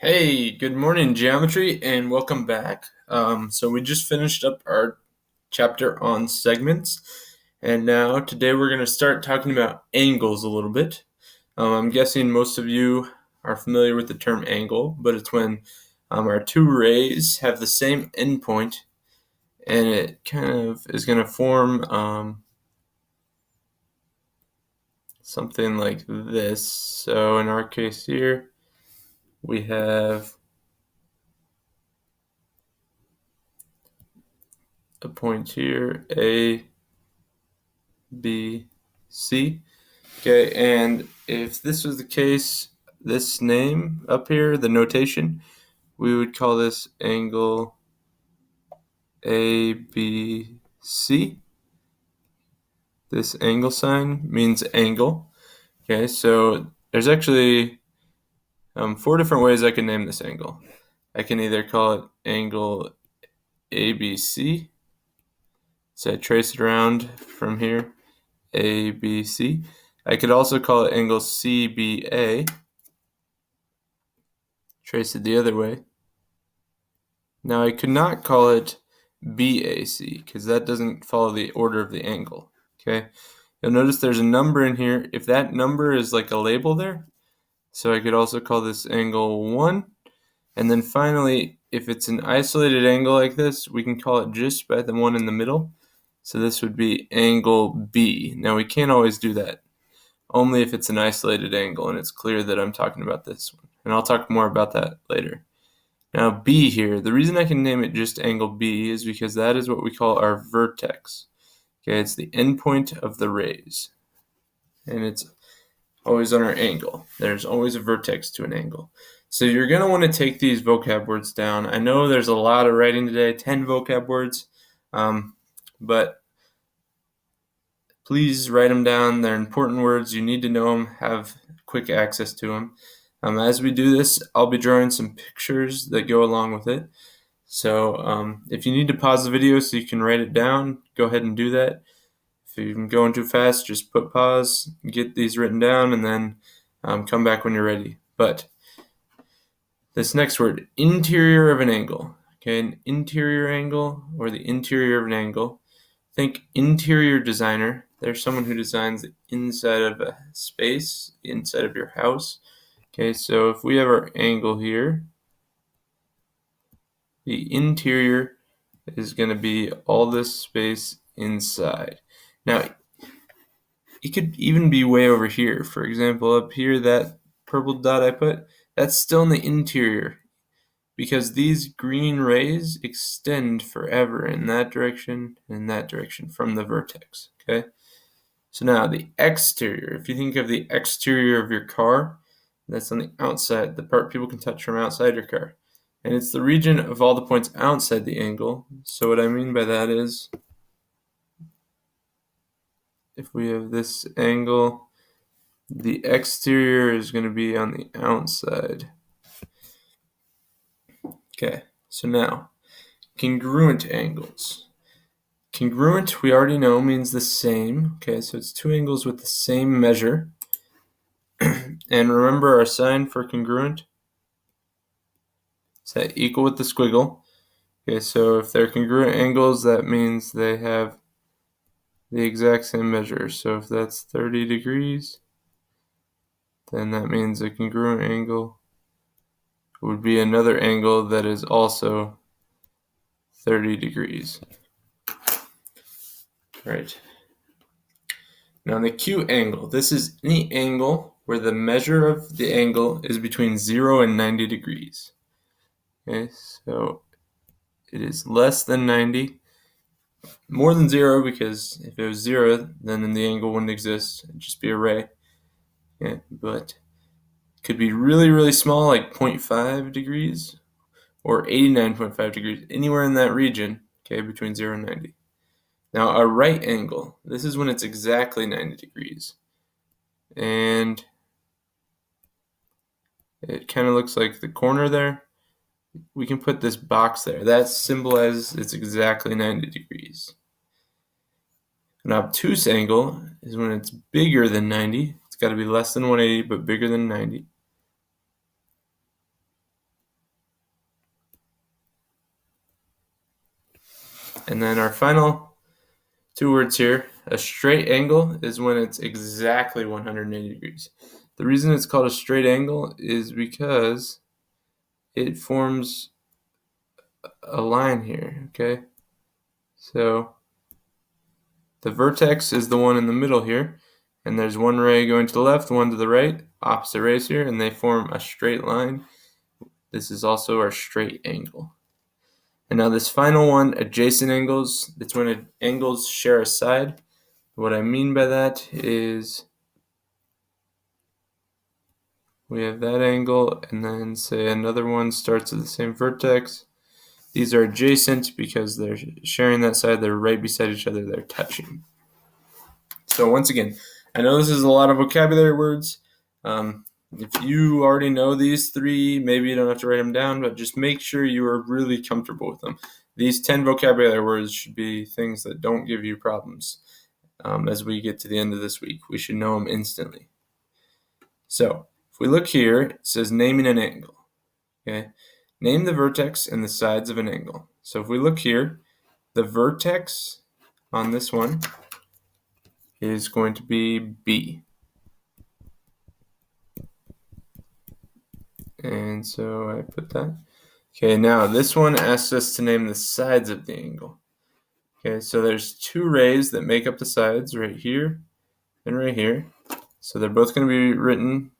Hey, good morning, geometry, and welcome back. So we just finished up our chapter on segments, and now today we're going to start talking about angles a little bit. I'm guessing most of you are familiar with the term angle, but it's when our two rays have the same endpoint, and it kind of is going to form something like this. So in our case here, we have a point here, A, B, C. Okay, and if this was the case, this name up here, the notation, we would call this angle ABC. This angle sign means angle. Okay, so there's actually four different ways I can name this angle. I can either call it angle ABC. So I trace it around from here, ABC. I could also call it angle CBA. Trace it the other way. Now I could not call it BAC because that doesn't follow the order of the angle. Okay, you'll notice there's a number in here. If that number is like a label there, so I could also call this angle 1. And then finally, if it's an isolated angle like this, we can call it just by the one in the middle. So this would be angle B. Now we can't always do that, only if it's an isolated angle and it's clear that I'm talking about this one. And I'll talk more about that later. Now B here, the reason I can name it just angle B is because that is what we call our vertex. Okay, it's the endpoint of the rays. And it's always on our angle. There's always a vertex to an angle. So you're going to want to take these vocab words down. I know there's a lot of writing today, 10 vocab words, but please write them down. They're important words. You need to know them, have quick access to them. As we do this, I'll be drawing some pictures that go along with it. So if you need to pause the video so you can write it down, go ahead and do that. If you're going too fast, just put pause, get these written down, and then come back when you're ready. But this next word, interior of an angle. Okay, an interior angle or the interior of an angle. Think interior designer. There's someone who designs the inside of a space, the inside of your house. Okay, so if we have our angle here, the interior is going to be all this space inside. Now, it could even be way over here. For example, up here, that purple dot I put, that's still in the interior because these green rays extend forever in that direction and in that direction from the vertex, okay? So now the exterior, if you think of the exterior of your car, that's on the outside, the part people can touch from outside your car. And it's the region of all the points outside the angle. So what I mean by that is, if we have this angle, the exterior is going to be on the outside. Okay, so now, congruent angles. Congruent, we already know, means the same. Okay, so it's two angles with the same measure. And remember our sign for congruent? Is that equal with the squiggle? Okay, so if they're congruent angles, that means they have the exact same measure. So if that's 30 degrees, then that means a congruent angle would be another angle that is also 30 degrees. Right. Now the acute angle, this is any angle where the measure of the angle is between 0 and 90 degrees. Okay, so it is less than 90, more than 0, because if it was 0, then the angle wouldn't exist, it'd just be a ray. Yeah, but it could be really, really small, like 0.5 degrees, or 89.5 degrees, anywhere in that region, okay, between 0 and 90. Now a right angle, this is when it's exactly 90 degrees. And it kind of looks like the corner there. We can put this box there. That symbolizes it's exactly 90 degrees. An obtuse angle is when it's bigger than 90. It's got to be less than 180, but bigger than 90. And then our final two words here, a straight angle is when it's exactly 180 degrees. The reason it's called a straight angle is because it forms a line here, okay? So the vertex is the one in the middle here, and there's one ray going to the left, one to the right, opposite rays here, and they form a straight line. This is also our straight angle. And now this final one, adjacent angles, it's when angles share a side. What I mean by that is we have that angle, and then say another one starts at the same vertex. These are adjacent because they're sharing that side, they're right beside each other, they're touching. So once again, I know this is a lot of vocabulary words. If you already know these three, maybe you don't have to write them down, but just make sure you are really comfortable with them. These 10 vocabulary words should be things that don't give you problems as we get to the end of this week. We should know them instantly. So if we look here, it says naming an angle. Okay, name the vertex and the sides of an angle. So if we look here, the vertex on this one is going to be B. And so I put that. Okay, now this one asks us to name the sides of the angle. Okay, so there's two rays that make up the sides right here and right here. So they're both going to be written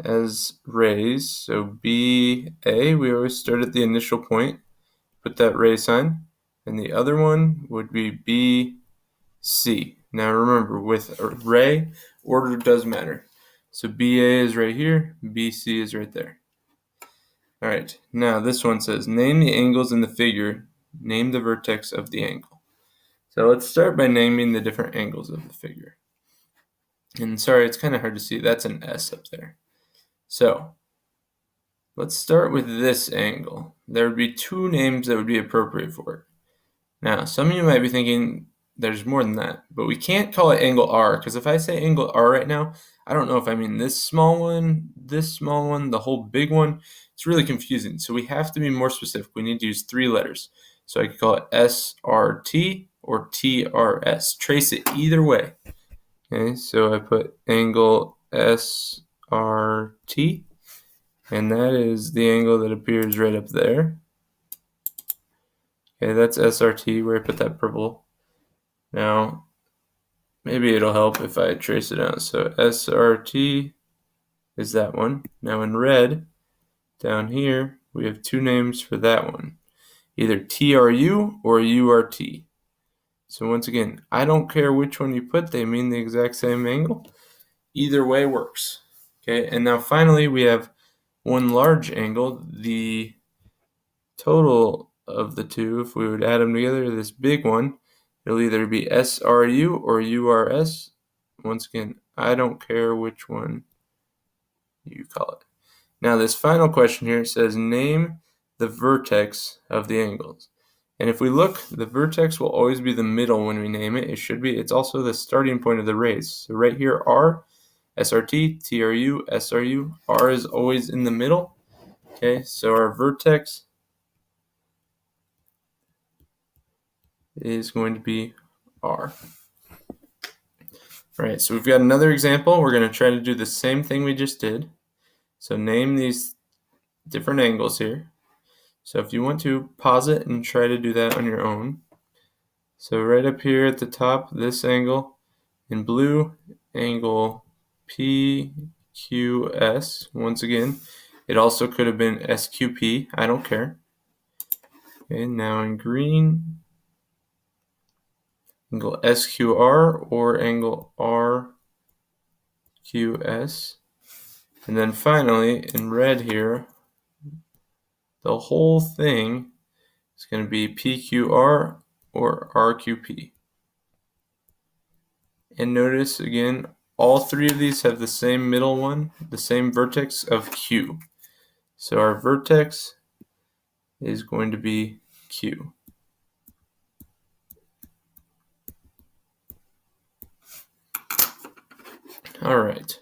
as rays. So BA, we always start at the initial point, put that ray sign, and the other one would be BC. Now remember, with a ray, order does matter. So BA is right here, BC is right there. All right, now this one says, name the angles in the figure, name the vertex of the angle. So let's start by naming the different angles of the figure. And sorry, it's kind of hard to see, that's an S up there. So let's start with this angle. There would be two names that would be appropriate for it. Now, some of you might be thinking there's more than that, but we can't call it angle R, because if I say angle R right now, I don't know if I mean this small one, the whole big one. It's really confusing. So we have to be more specific. We need to use three letters. So I could call it SRT or TRS. Trace it either way. Okay, so I put angle SRT, and that is the angle that appears right up there. Okay, that's SRT where I put that purple. Now, maybe it'll help if I trace it out. So SRT is that one. Now in red, down here, we have two names for that one. Either TRU or URT. So once again, I don't care which one you put, they mean the exact same angle. Either way works. Okay, and now finally we have one large angle. The total of the two, if we would add them together, this big one, it'll either be SRU or URS. Once again, I don't care which one you call it. Now this final question here says name the vertex of the angles. And if we look, the vertex will always be the middle when we name it. It should be. It's also the starting point of the rays. So right here, R, SRT, TRU, SRU. R is always in the middle. Okay, so our vertex is going to be R. All right, so we've got another example. We're going to try to do the same thing we just did. So name these different angles here. So if you want to, pause it and try to do that on your own. So right up here at the top, this angle in blue, angle PQS. Once again, it also could have been SQP. I don't care. Okay, now in green, angle SQR or angle RQS. And then finally, in red here, the whole thing is going to be PQR or RQP. And notice again, all three of these have the same middle one, the same vertex of Q. So our vertex is going to be Q. All right.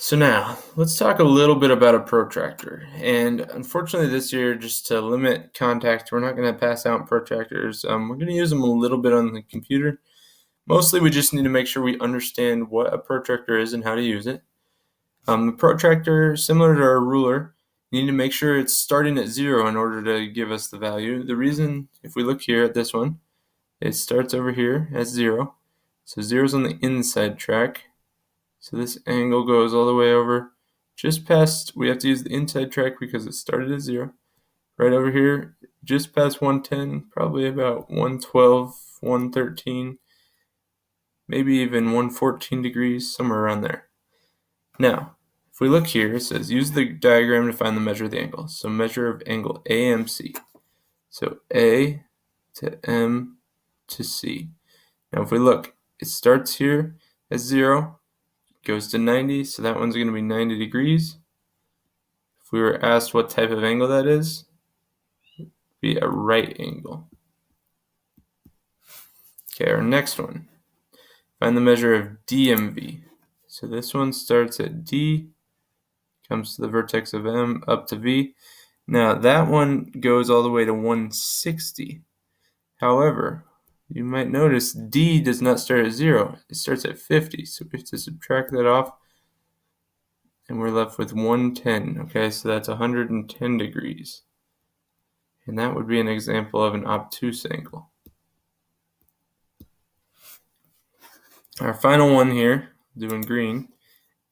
So now, let's talk a little bit about a protractor. And unfortunately this year, just to limit contact, we're not going to pass out protractors. We're going to use them a little bit on the computer. Mostly we just need to make sure we understand what a protractor is and how to use it. The protractor, similar to our ruler, you need to make sure it's starting at 0 in order to give us the value. The reason, if we look here at this one, it starts over here at 0. So 0 is on the inside track. So this angle goes all the way over just past, we have to use the inside track because it started at 0. Right over here, just past 110, probably about 112, 113, maybe even 114 degrees, somewhere around there. Now, if we look here, it says use the diagram to find the measure of the angle. So measure of angle AMC. So A to M to C. Now if we look, it starts here at 0, goes to 90, so that one's going to be 90 degrees. If we were asked what type of angle that is, it'd be a right angle. Okay, our next one. Find the measure of DMV. So this one starts at D, comes to the vertex of M, up to V. Now that one goes all the way to 160. However, you might notice D does not start at 0. It starts at 50. So we have to subtract that off, and we're left with 110. Okay, so that's 110 degrees. And that would be an example of an obtuse angle. Our final one here, doing green,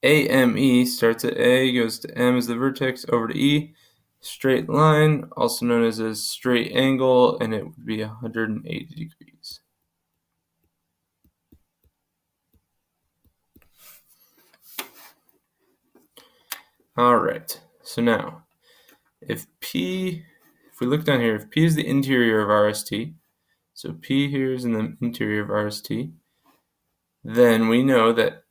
AME starts at A, goes to M as the vertex, over to E. Straight line, also known as a straight angle, and it would be 180 degrees. Alright, so now, if we look down here, if P is the interior of RST, so P here is in the interior of RST, then we know that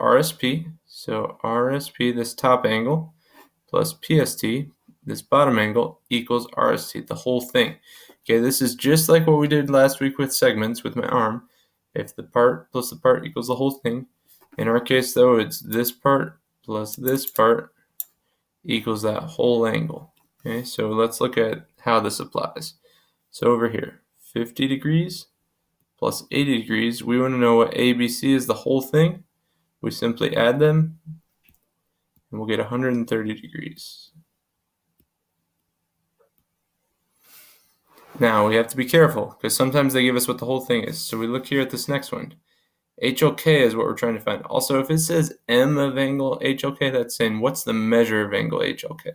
RSP, so RSP, this top angle, plus PST, this bottom angle, equals RST, the whole thing. Okay, this is just like what we did last week with segments with my arm. If the part plus the part equals the whole thing. In our case, though, it's this part plus this part equals that whole angle. Okay, so let's look at how this applies. So over here, 50 degrees plus 80 degrees. We want to know what ABC is, the whole thing. We simply add them, and we'll get 130 degrees. Now, we have to be careful, because sometimes they give us what the whole thing is. So we look here at this next one. HLK is what we're trying to find. Also, if it says M of angle HLK, that's saying what's the measure of angle HLK.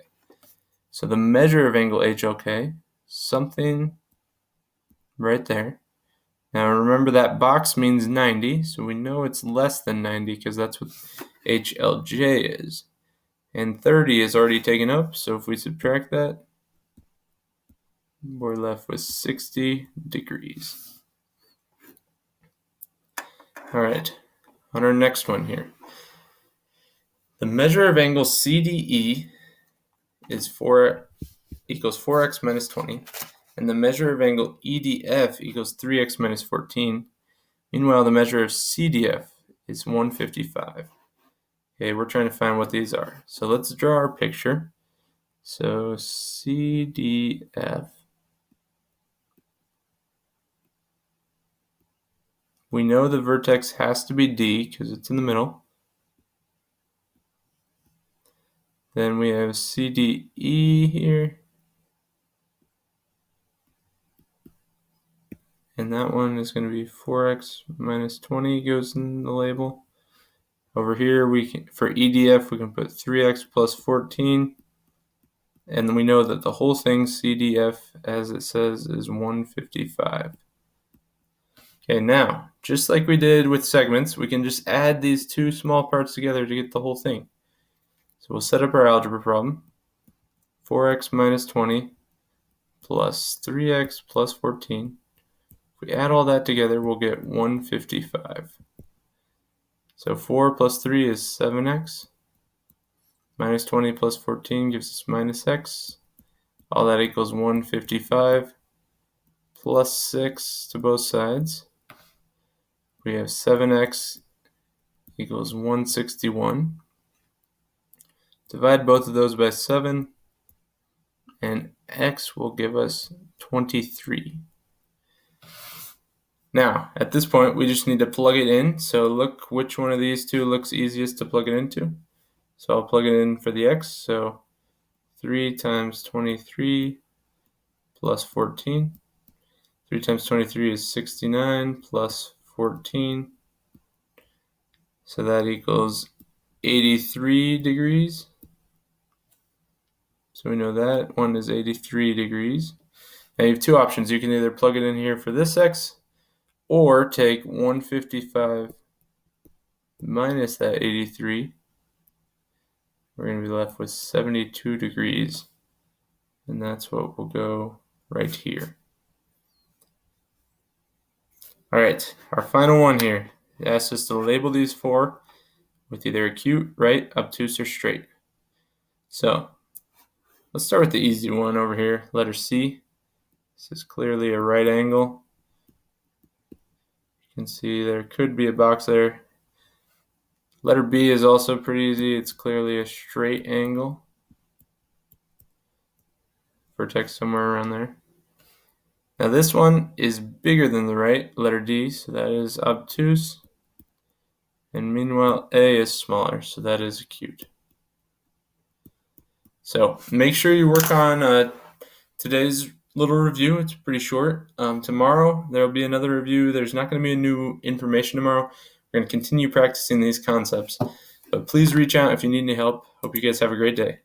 So the measure of angle HLK, something right there. Now remember that box means 90, so we know it's less than 90 because that's what HLJ is. And 30 is already taken up, so if we subtract that, we're left with 60 degrees. Alright, on our next one here. The measure of angle CDE is equals 4x minus 20, and the measure of angle EDF equals 3x minus 14. Meanwhile, the measure of CDF is 155. Okay, we're trying to find what these are. So let's draw our picture. So CDF. We know the vertex has to be D because it's in the middle. Then we have CDE here. And that one is going to be 4x minus 20 goes in the label. Over here, for EDF, we can put 3x plus 14. And we know that the whole thing, CDF, as it says, is 155. Okay, now, just like we did with segments, we can just add these two small parts together to get the whole thing. So we'll set up our algebra problem. 4x minus 20 plus 3x plus 14. If we add all that together, we'll get 155. So 4 plus 3 is 7x. Minus 20 plus 14 gives us minus x. All that equals 155 plus 6 to both sides. We have 7x equals 161. Divide both of those by 7, and x will give us 23. Now, at this point, we just need to plug it in. So look which one of these two looks easiest to plug it into. So I'll plug it in for the x. So 3 times 23 plus 14. 3 times 23 is 69 plus 14. So that equals 83 degrees. So we know that one is 83 degrees. Now you have two options. You can either plug it in here for this x, or take 155 minus that 83. We're going to be left with 72 degrees. And that's what will go right here. All right, our final one here. It asks us to label these four with either acute, right, obtuse, or straight. So let's start with the easy one over here, letter C. This is clearly a right angle. You can see there could be a box there. Letter B is also pretty easy. It's clearly a straight angle. Vertex somewhere around there. Now this one is bigger than the right, letter D, so that is obtuse. And meanwhile, A is smaller, so that is acute. So make sure you work on today's little review. It's pretty short. Tomorrow there will be another review. There's not going to be a new information tomorrow. We're going to continue practicing these concepts. But please reach out if you need any help. Hope you guys have a great day.